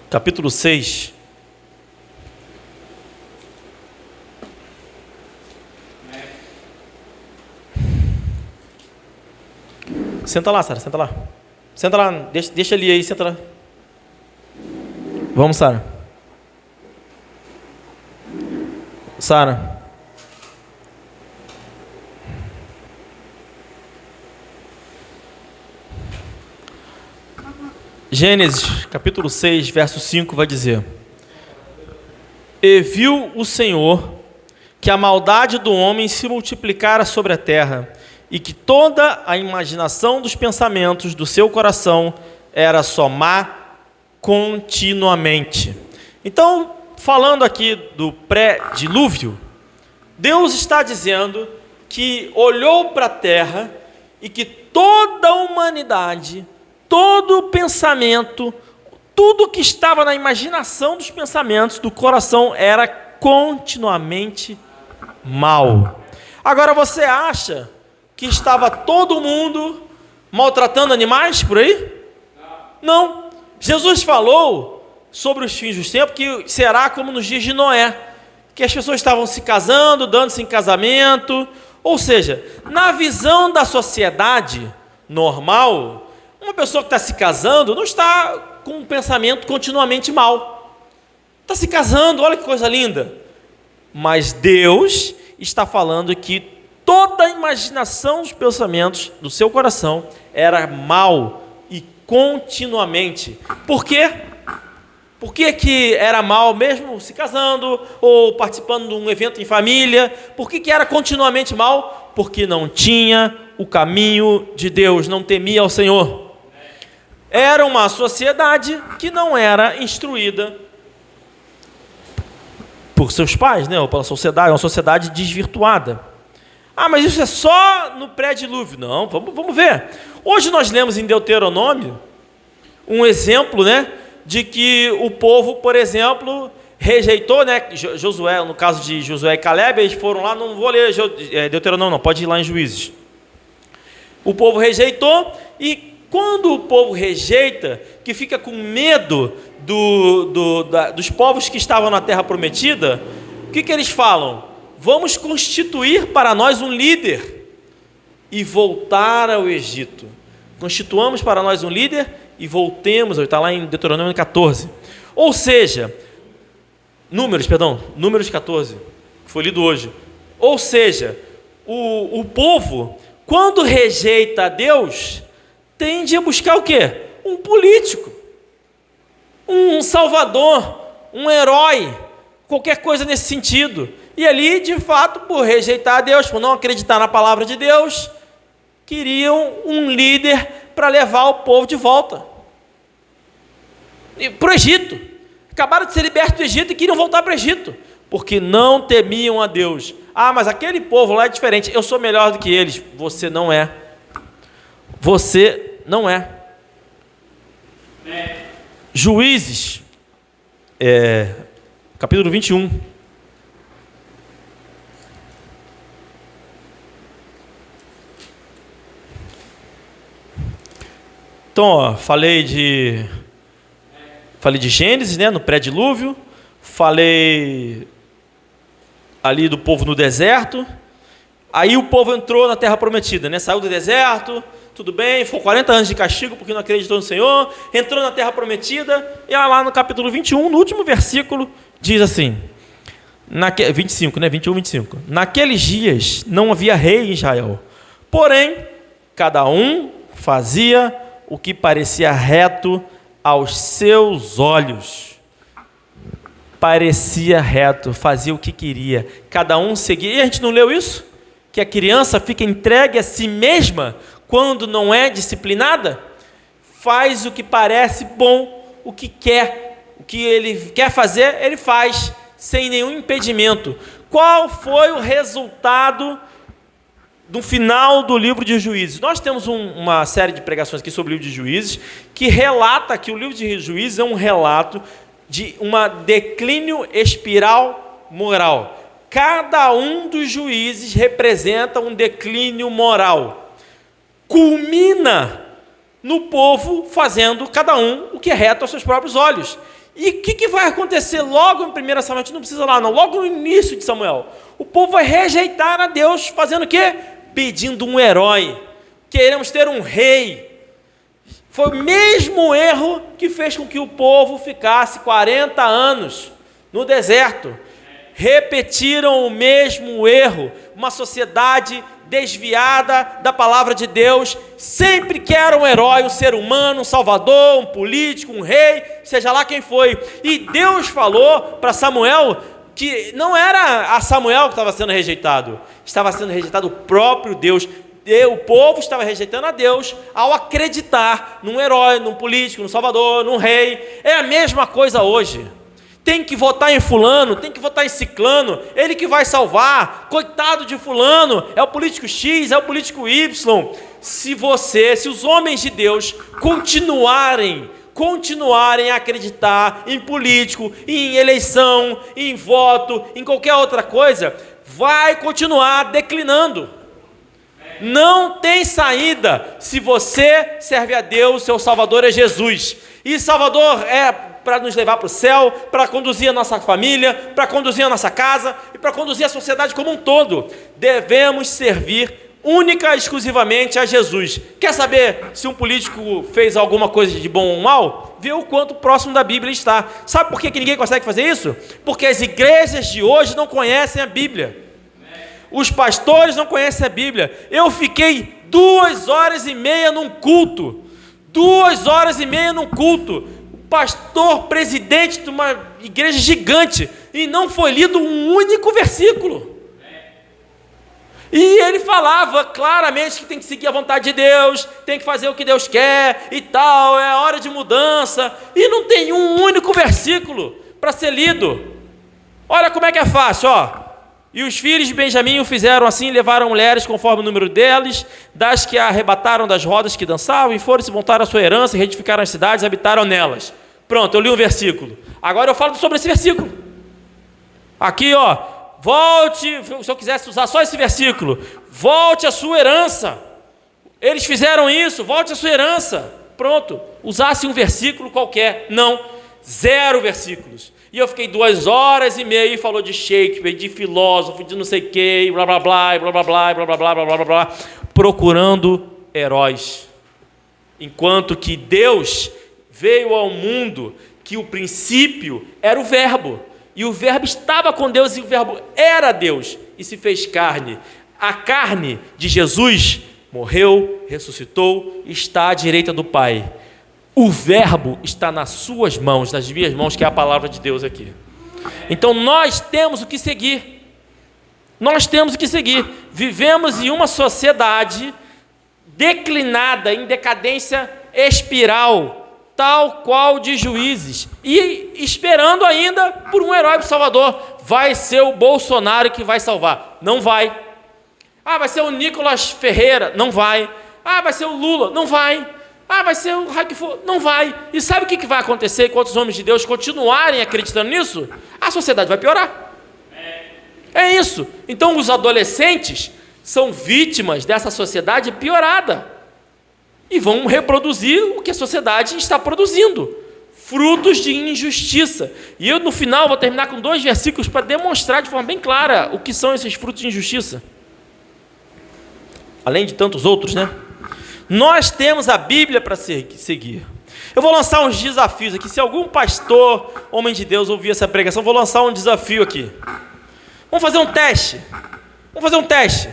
[SPEAKER 1] capítulo 6. Senta lá, Sara, senta lá. Senta lá, deixa ali aí, senta lá. Vamos, Sara. Sara. Gênesis, capítulo 6, verso 5, vai dizer: E viu o Senhor que a maldade do homem se multiplicara sobre a terra, e que toda a imaginação dos pensamentos do seu coração era só má continuamente. Então, falando aqui do pré-dilúvio, Deus está dizendo que olhou para a terra e que toda a humanidade, todo o pensamento, tudo que estava na imaginação dos pensamentos do coração era continuamente mal. Agora, você acha que estava todo mundo maltratando animais por aí? Não. Jesus falou sobre os fins dos tempos que será como nos dias de Noé, que as pessoas estavam se casando, dando-se em casamento. Ou seja, na visão da sociedade normal, uma pessoa que está se casando não está com um pensamento continuamente mal. Está se casando, olha que coisa linda. Mas Deus está falando que toda a imaginação dos pensamentos do seu coração era mal e continuamente. Por quê? Por que era mal mesmo se casando ou participando de um evento em família? Por que era continuamente mal? Porque não tinha o caminho de Deus, não temia ao Senhor. Era uma sociedade que não era instruída por seus pais, né? Ou pela sociedade, uma sociedade desvirtuada. Mas isso é só no pré-dilúvio. Não, vamos ver. Hoje nós lemos em Deuteronômio um exemplo, né, de que o povo, por exemplo, rejeitou, né, Josué, no caso de Josué e Caleb, eles foram lá, não vou ler Deuteronômio não, pode ir lá em Juízes. O povo rejeitou, e quando o povo rejeita, que fica com medo dos povos que estavam na terra prometida, o que eles falam? Vamos constituir para nós um líder e voltar ao Egito. Constituamos para nós um líder e voltemos, está lá em Deuteronômio 14. Ou seja, Números 14, que foi lido hoje. Ou seja, o povo, quando rejeita a Deus, tende a buscar o quê? Um político, um salvador, um herói, qualquer coisa nesse sentido. E ali, de fato, por rejeitar a Deus, por não acreditar na palavra de Deus, queriam um líder para levar o povo de volta para o Egito. Acabaram de ser libertos do Egito e queriam voltar para o Egito, porque não temiam a Deus. Mas aquele povo lá é diferente, eu sou melhor do que eles. Você não é. Você não é. Juízes, capítulo 21. Então, ó, falei de Gênesis, né, no pré-dilúvio. Falei ali do povo no deserto. Aí o povo entrou na terra prometida, né? Saiu do deserto, tudo bem, ficou 40 anos de castigo porque não acreditou no Senhor, entrou na terra prometida, e lá no capítulo 21, no último versículo, diz assim, 25, né? 21, 25. Naqueles dias não havia rei em Israel, porém, cada um fazia o que parecia reto aos seus olhos. Parecia reto, fazia o que queria, cada um seguia. E a gente não leu isso? Que a criança fica entregue a si mesma quando não é disciplinada? Faz o que parece bom, o que ele quer fazer, ele faz, sem nenhum impedimento. Qual foi o resultado do final do livro de Juízes? Nós temos uma série de pregações aqui sobre o livro de Juízes, que relata que o livro de Juízes é um relato de um declínio espiral moral. Cada um dos juízes representa um declínio moral. Culmina no povo fazendo cada um o que é reto aos seus próprios olhos. E o que vai acontecer logo em 1 Samuel? A gente não precisa lá não, logo no início de Samuel. O povo vai rejeitar a Deus, fazendo o quê? Pedindo um herói. Queremos ter um rei. Foi o mesmo erro que fez com que o povo ficasse 40 anos no deserto. Repetiram o mesmo erro. Uma sociedade desviada da palavra de Deus, sempre quer um herói, um ser humano, um salvador, um político, um rei, seja lá quem foi. E Deus falou para Samuel que não era a Samuel que estava sendo rejeitado, estava sendo rejeitado o próprio Deus. O povo estava rejeitando a Deus ao acreditar num herói, num político, num salvador, num rei. É a mesma coisa hoje. Tem que votar em fulano, tem que votar em ciclano, ele que vai salvar, coitado de fulano, é o político X, é o político Y. Se os homens de Deus continuarem a acreditar em político, em eleição, em voto, em qualquer outra coisa, vai continuar declinando. Não tem saída se você serve a Deus, seu Salvador é Jesus. E Salvador é para nos levar para o céu, para conduzir a nossa família, para conduzir a nossa casa e para conduzir a sociedade como um todo. Devemos servir única e exclusivamente a Jesus. Quer saber se um político fez alguma coisa de bom ou mal? Vê o quanto próximo da Bíblia está. Sabe por que ninguém consegue fazer isso? Porque as igrejas de hoje não conhecem a Bíblia. Os pastores não conhecem a Bíblia. Eu fiquei 2h30 num culto. 2h30 num culto. O pastor, presidente de uma igreja gigante, e não foi lido um único versículo. E ele falava claramente que tem que seguir a vontade de Deus, tem que fazer o que Deus quer e tal, é hora de mudança. E não tem um único versículo para ser lido. Olha como é que é fácil, ó. E os filhos de Benjamim o fizeram assim, levaram mulheres conforme o número deles, das que a arrebataram das rodas que dançavam, e foram se voltar à sua herança, e reedificaram as cidades, e habitaram nelas. Pronto, eu li um versículo. Agora eu falo sobre esse versículo. Aqui, ó, volte, se eu quisesse usar só esse versículo, volte à sua herança. Eles fizeram isso, volte à sua herança. Pronto, usasse um versículo qualquer. Não, 0 versículos. E eu fiquei 2h30 e falou de Shakespeare, de filósofo, de não sei o que, blá blá blá, blá blá blá, blá blá blá, blá blá blá, procurando heróis. Enquanto que Deus veio ao mundo, que o princípio era o verbo, e o verbo estava com Deus, e o verbo era Deus, e se fez carne. A carne de Jesus morreu, ressuscitou, está à direita do Pai. O verbo está nas suas mãos, nas minhas mãos, que é a palavra de Deus aqui. Então nós temos o que seguir. Nós temos o que seguir. Vivemos em uma sociedade declinada, em decadência espiral, tal qual de Juízes, e esperando ainda por um herói salvador. Vai ser o Bolsonaro que vai salvar. Não vai. Ah, vai ser o Nicolas Ferreira. Não vai. Ah, vai ser o Lula. Não vai. Ah, vai ser o raio que for. Não vai. E sabe o que vai acontecer enquanto os homens de Deus continuarem acreditando nisso? A sociedade vai piorar. É isso. Então os adolescentes são vítimas dessa sociedade piorada. e vão reproduzir o que a sociedade está produzindo, frutos de injustiça. E eu, no final, vou terminar com 2 versículos para demonstrar de forma bem clara o que são esses frutos de injustiça. Além de tantos outros, né? Nós temos a Bíblia para seguir. Eu vou lançar uns desafios aqui. Se algum pastor, homem de Deus, ouvir essa pregação, eu vou lançar um desafio aqui. Vamos fazer um teste.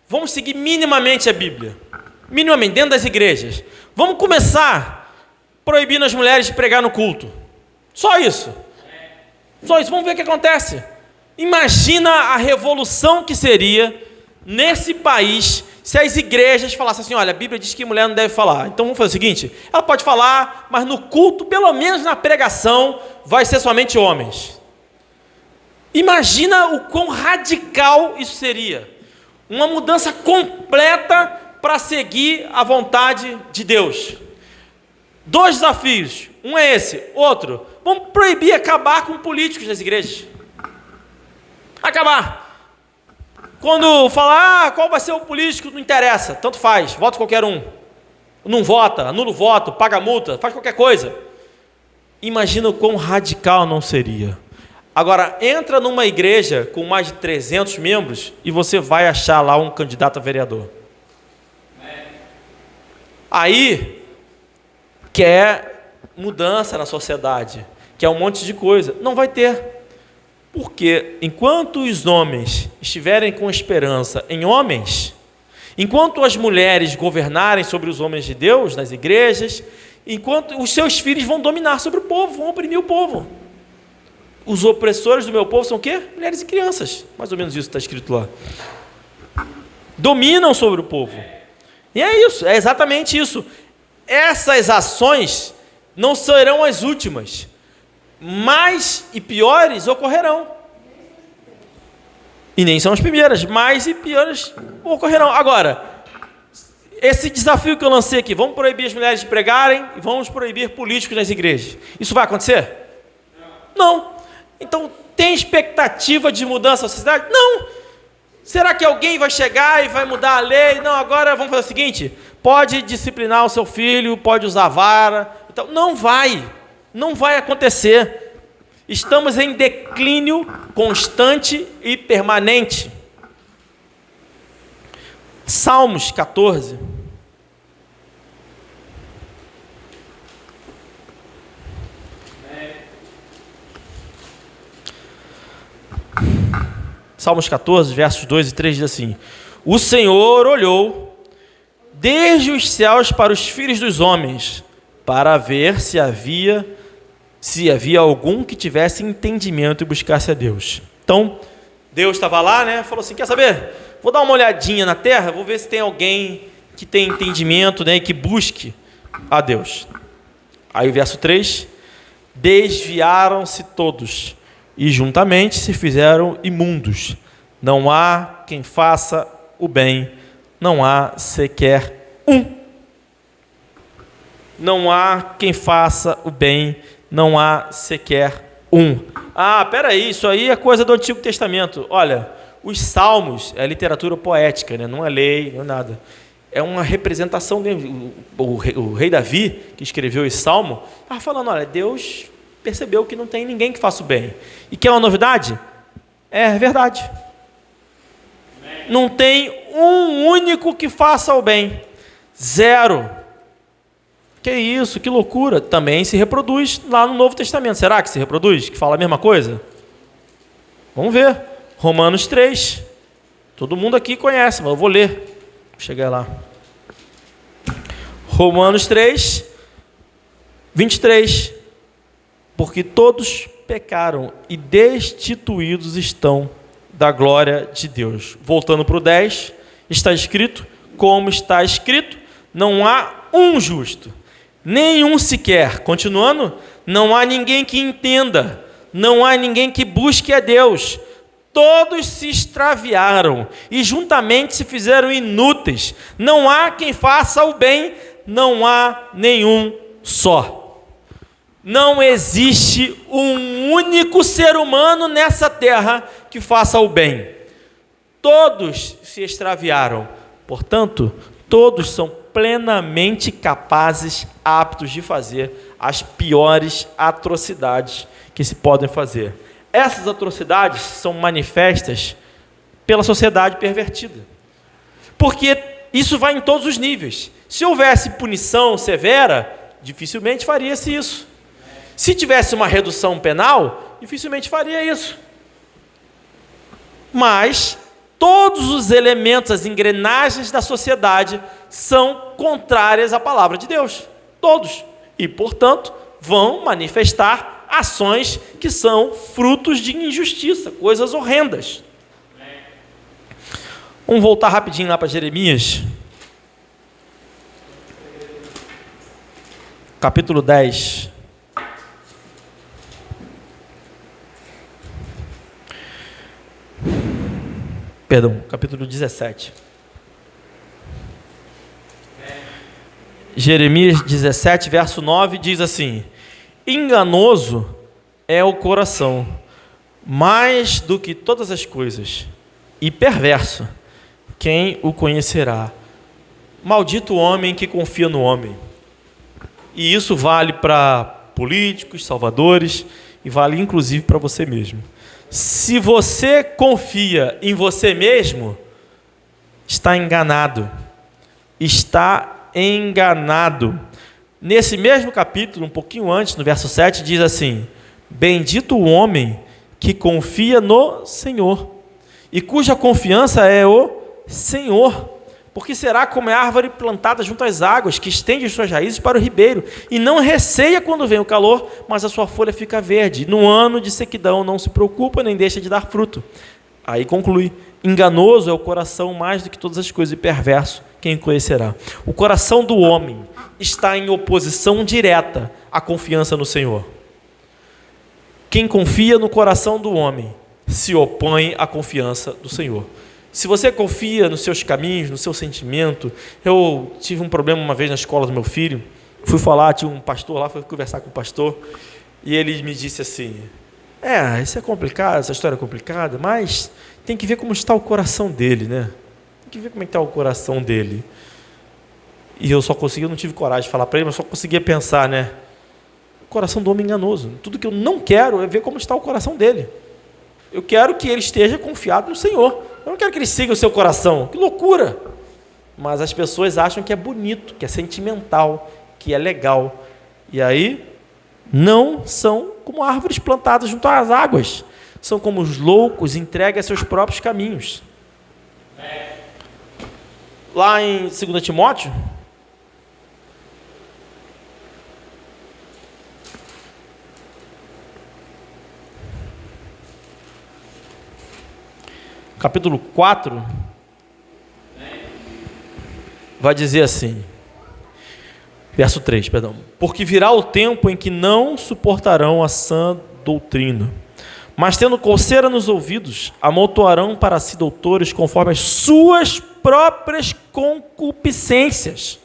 [SPEAKER 1] Vamos seguir minimamente a Bíblia. Minimamente, dentro das igrejas. Vamos começar proibindo as mulheres de pregar no culto. Só isso. Vamos ver o que acontece. Imagina a revolução que seria nesse país se as igrejas falassem assim: olha, a Bíblia diz que mulher não deve falar. Então vamos fazer o seguinte: ela pode falar, mas no culto, pelo menos na pregação, vai ser somente homens. Imagina o quão radical isso seria. Uma mudança completa para seguir a vontade de Deus. 2 desafios. Um é esse. Outro, vamos proibir, acabar com políticos das igrejas. Acabar. Quando falar qual vai ser o político, não interessa, tanto faz, vota qualquer um. Não vota, anula o voto, paga multa, faz qualquer coisa. Imagina o quão radical não seria. Agora, entra numa igreja com mais de 300 membros e você vai achar lá um candidato a vereador. Aí, quer mudança na sociedade, quer um monte de coisa. Não vai ter. Porque enquanto os homens estiverem com esperança em homens, enquanto as mulheres governarem sobre os homens de Deus nas igrejas, enquanto os seus filhos vão dominar sobre o povo, vão oprimir o povo. Os opressores do meu povo são o quê? Mulheres e crianças. Mais ou menos isso está escrito lá. Dominam sobre o povo. E é isso, é exatamente isso. Essas ações não serão as últimas. Mais e piores ocorrerão. E nem são as primeiras, mais e piores ocorrerão. Agora, esse desafio que eu lancei aqui, vamos proibir as mulheres de pregarem e vamos proibir políticos nas igrejas. Isso vai acontecer? Não. Então, tem expectativa de mudança na sociedade? Não. Será que alguém vai chegar e vai mudar a lei? Não, agora vamos fazer o seguinte: pode disciplinar o seu filho, pode usar vara. Então, não vai acontecer. Estamos em declínio constante e permanente. Salmos 14. Salmos 14, versos 2 e 3 diz assim: o Senhor olhou desde os céus para os filhos dos homens, para ver se havia algum que tivesse entendimento e buscasse a Deus. Então, Deus estava lá, né? Falou assim: quer saber? Vou dar uma olhadinha na terra, vou ver se tem alguém que tem entendimento, né, e que busque a Deus. Aí o verso 3: desviaram-se todos e juntamente se fizeram imundos. Não há quem faça o bem, não há sequer um. Não há quem faça o bem, não há sequer um. Ah, peraí, isso aí é coisa do Antigo Testamento. Olha, os salmos é literatura poética, né? Não é lei, não é nada. É uma representação. O rei Davi, que escreveu esse salmo, estava falando: olha, Deus percebeu que não tem ninguém que faça o bem. E quer uma novidade? É verdade. Não tem um único que faça o bem. Zero. Que isso, que loucura. Também se reproduz lá no Novo Testamento. Será que se reproduz? Que fala a mesma coisa? Vamos ver. Romanos 3. Todo mundo aqui conhece, mas eu vou ler. Vou chegar lá. Romanos 3, 23. Porque todos pecaram e destituídos estão da glória de Deus. Voltando para o 10, está escrito, como está escrito, não há um justo, nenhum sequer. Continuando, não há ninguém que entenda, não há ninguém que busque a Deus. Todos se extraviaram e juntamente se fizeram inúteis. Não há quem faça o bem, não há nenhum só. Não existe um único ser humano nessa terra que faça o bem. Todos se extraviaram. Portanto, todos são plenamente capazes, aptos de fazer as piores atrocidades que se podem fazer. Essas atrocidades são manifestas pela sociedade pervertida. Porque isso vai em todos os níveis. Se houvesse punição severa, dificilmente faria-se isso. Se tivesse uma redução penal, dificilmente faria isso. Mas todos os elementos, as engrenagens da sociedade são contrárias à palavra de Deus. Todos. E, portanto, vão manifestar ações que são frutos de injustiça, coisas horrendas. Vamos voltar rapidinho lá para Jeremias. Capítulo 10. Perdão, capítulo 17. Jeremias 17, verso 9, diz assim: enganoso é o coração, mais do que todas as coisas, e perverso, quem o conhecerá? Maldito o homem que confia no homem. E isso vale para políticos, salvadores, e vale inclusive para você mesmo. Se você confia em você mesmo, está enganado. Está enganado. Nesse mesmo capítulo, um pouquinho antes, no verso 7, diz assim: bendito o homem que confia no Senhor, e cuja confiança é o Senhor, porque será como a árvore plantada junto às águas, que estende suas raízes para o ribeiro, e não receia quando vem o calor, mas a sua folha fica verde. No ano de sequidão não se preocupa, nem deixa de dar fruto. Aí conclui: enganoso é o coração mais do que todas as coisas, e perverso, quem o conhecerá? O coração do homem está em oposição direta à confiança no Senhor. Quem confia no coração do homem se opõe à confiança do Senhor. Se você confia nos seus caminhos, no seu sentimento... Eu tive um problema uma vez na escola do meu filho, fui falar, tinha um pastor lá, fui conversar com o pastor, e ele me disse assim: isso é complicado, essa história é complicada, mas tem que ver como está o coração dele, né? Tem que ver como é que está o coração dele. E eu não tive coragem de falar para ele, mas só conseguia pensar, né? O coração do homem é enganoso. Tudo que eu não quero é ver como está o coração dele. Eu quero que ele esteja confiado no Senhor. Eu não quero que ele siga o seu coração. Que loucura! Mas as pessoas acham que é bonito, que é sentimental, que é legal. E aí, não são como árvores plantadas junto às águas. São como os loucos entregues a seus próprios caminhos. Lá em 2 Timóteo, capítulo 4, vai dizer assim, verso 3, perdão: porque virá o tempo em que não suportarão a sã doutrina, mas tendo coceira nos ouvidos, amontoarão para si doutores conforme as suas próprias concupiscências.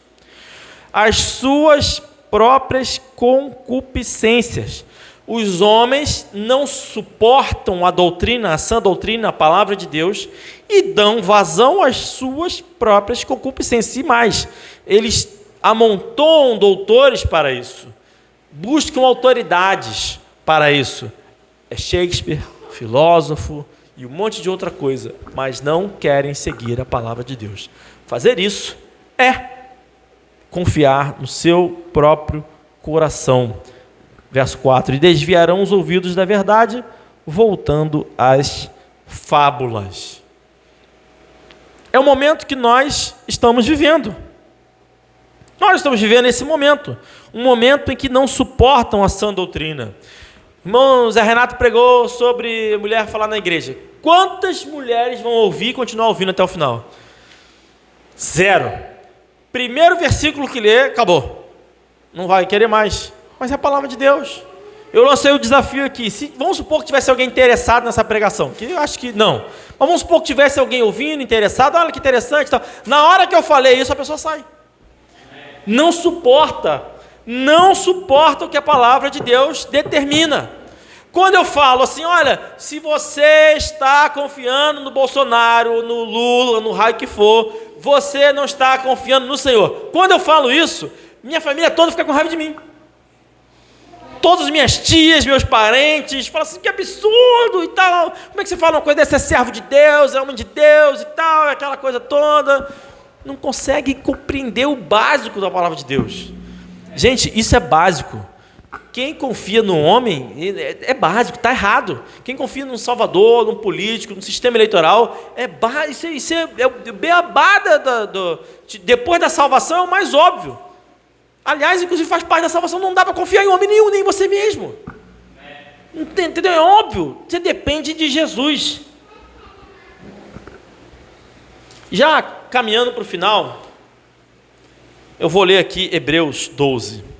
[SPEAKER 1] As suas próprias concupiscências. Os homens não suportam a doutrina, a sã doutrina, a palavra de Deus, e dão vazão às suas próprias concupiscências. E mais, eles amontoam doutores para isso, buscam autoridades para isso. É Shakespeare, filósofo e um monte de outra coisa, mas não querem seguir a palavra de Deus. Fazer isso é confiar no seu próprio coração. Verso 4: e desviarão os ouvidos da verdade, voltando às fábulas. É o momento que nós estamos vivendo. Nós estamos vivendo esse momento. Um momento em que não suportam a sã doutrina. Irmão, Zé Renato pregou sobre mulher falar na igreja. Quantas mulheres vão ouvir e continuar ouvindo até o final? 0. Primeiro versículo que lê, acabou. Não vai querer mais. Mas é a palavra de Deus. Eu lancei o desafio aqui. Vamos supor que tivesse alguém interessado nessa pregação, que eu acho que não. Mas vamos supor que tivesse alguém ouvindo, interessado. Olha que interessante. Tal. Na hora que eu falei isso, a pessoa sai. Não suporta o que a palavra de Deus determina. Quando eu falo assim, olha, se você está confiando no Bolsonaro, no Lula, no raio que for, você não está confiando no Senhor. Quando eu falo isso, minha família toda fica com raiva de mim. Todas as minhas tias, meus parentes, falam assim, que absurdo e tal. Como é que você fala uma coisa dessa? É servo de Deus, é homem de Deus e tal, aquela coisa toda. Não consegue compreender o básico da palavra de Deus. Gente, isso é básico. Quem confia no homem é básico, está errado. Quem confia num salvador, num político, num sistema eleitoral, é básico. Isso é o beabá depois da salvação, é o mais óbvio. Aliás, inclusive faz parte da salvação, não dá para confiar em homem nenhum, nem em você mesmo. Entendeu? É óbvio, você depende de Jesus. Já caminhando para o final, eu vou ler aqui Hebreus 12.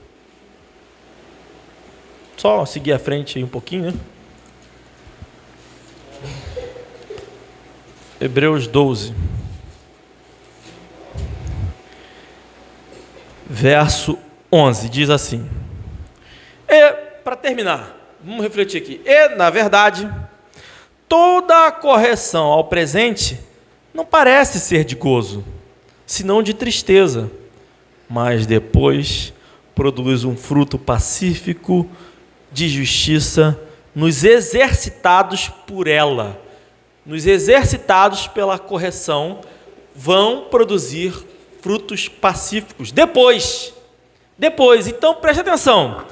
[SPEAKER 1] Só seguir à frente aí um pouquinho, né? Hebreus 12. Verso 11, diz assim. E, para terminar, vamos refletir aqui. E, na verdade, toda a correção ao presente não parece ser de gozo, senão de tristeza, mas depois produz um fruto pacífico de justiça nos exercitados por ela. Nos exercitados pela correção, vão produzir frutos pacíficos. Depois, então preste atenção,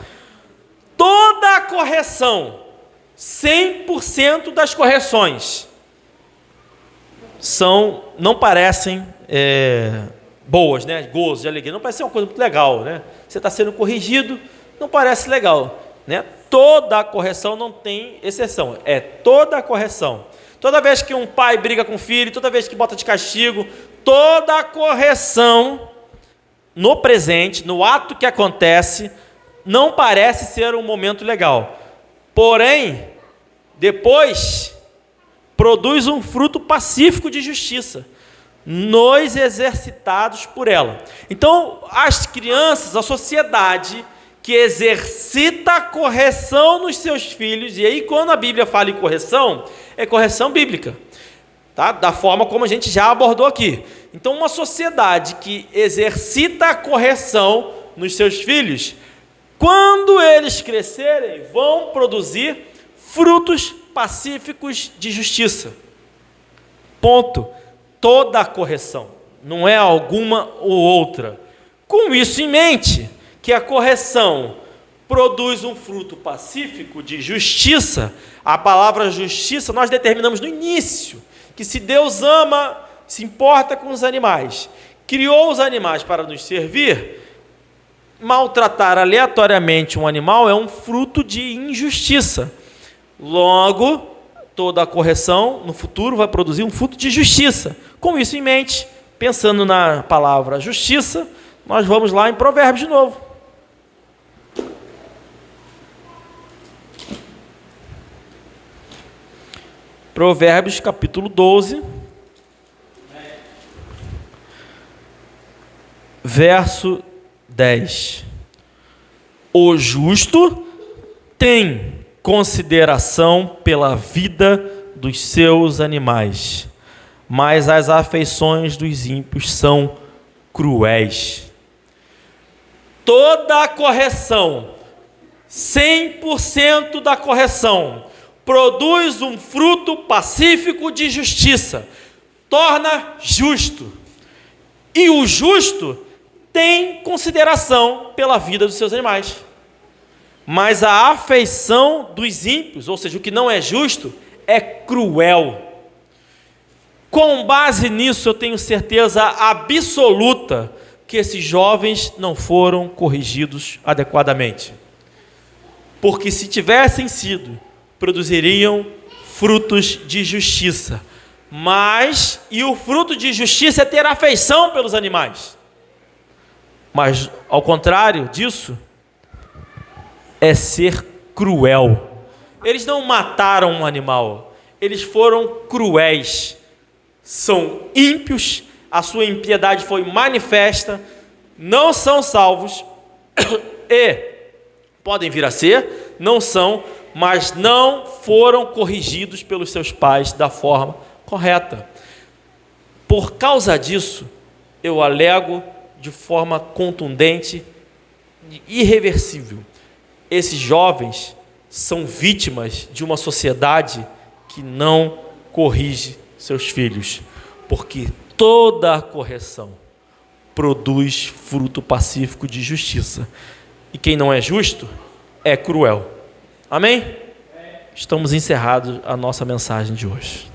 [SPEAKER 1] toda a correção, 100% das correções, não parecem boas, né? Gozo, de alegria, não parece ser uma coisa muito legal, né? Você está sendo corrigido, não parece legal, né? Toda a correção não tem exceção, é toda a correção. Toda vez que um pai briga com o filho, toda vez que bota de castigo, toda a correção no presente, no ato que acontece, não parece ser um momento legal. Porém, depois produz um fruto pacífico de justiça, nos exercitados por ela. Então, as crianças, a sociedade que exercita a correção nos seus filhos, e aí quando a Bíblia fala em correção, é correção bíblica, tá? Da forma como a gente já abordou aqui. Então, uma sociedade que exercita a correção nos seus filhos, quando eles crescerem, vão produzir frutos pacíficos de justiça. Ponto. Toda a correção, não é alguma ou outra. Com isso em mente, que a correção produz um fruto pacífico de justiça, a palavra justiça nós determinamos no início, que se Deus ama, se importa com os animais, criou os animais para nos servir, maltratar aleatoriamente um animal é um fruto de injustiça. Logo, toda a correção no futuro vai produzir um fruto de justiça. Com isso em mente, pensando na palavra justiça, nós vamos lá em Provérbios de novo. Provérbios capítulo 12, verso 10. O justo tem consideração pela vida dos seus animais, mas as afeições dos ímpios são cruéis. Toda a correção, 100% da correção, produz um fruto pacífico de justiça, torna justo. E o justo tem consideração pela vida dos seus animais. Mas a afeição dos ímpios, ou seja, o que não é justo, é cruel. Com base nisso, eu tenho certeza absoluta que esses jovens não foram corrigidos adequadamente. Porque se tivessem sido, produziriam frutos de justiça. Mas, e o fruto de justiça é ter afeição pelos animais. Mas, ao contrário disso, é ser cruel. Eles não mataram um animal, eles foram cruéis. São ímpios, a sua impiedade foi manifesta, não são salvos e podem vir a ser, não são, mas não foram corrigidos pelos seus pais da forma correta. Por causa disso, eu alego de forma contundente e irreversível: esses jovens são vítimas de uma sociedade que não corrige seus filhos, porque toda a correção produz fruto pacífico de justiça, e quem não é justo é cruel. Amém? Estamos encerrados a nossa mensagem de hoje.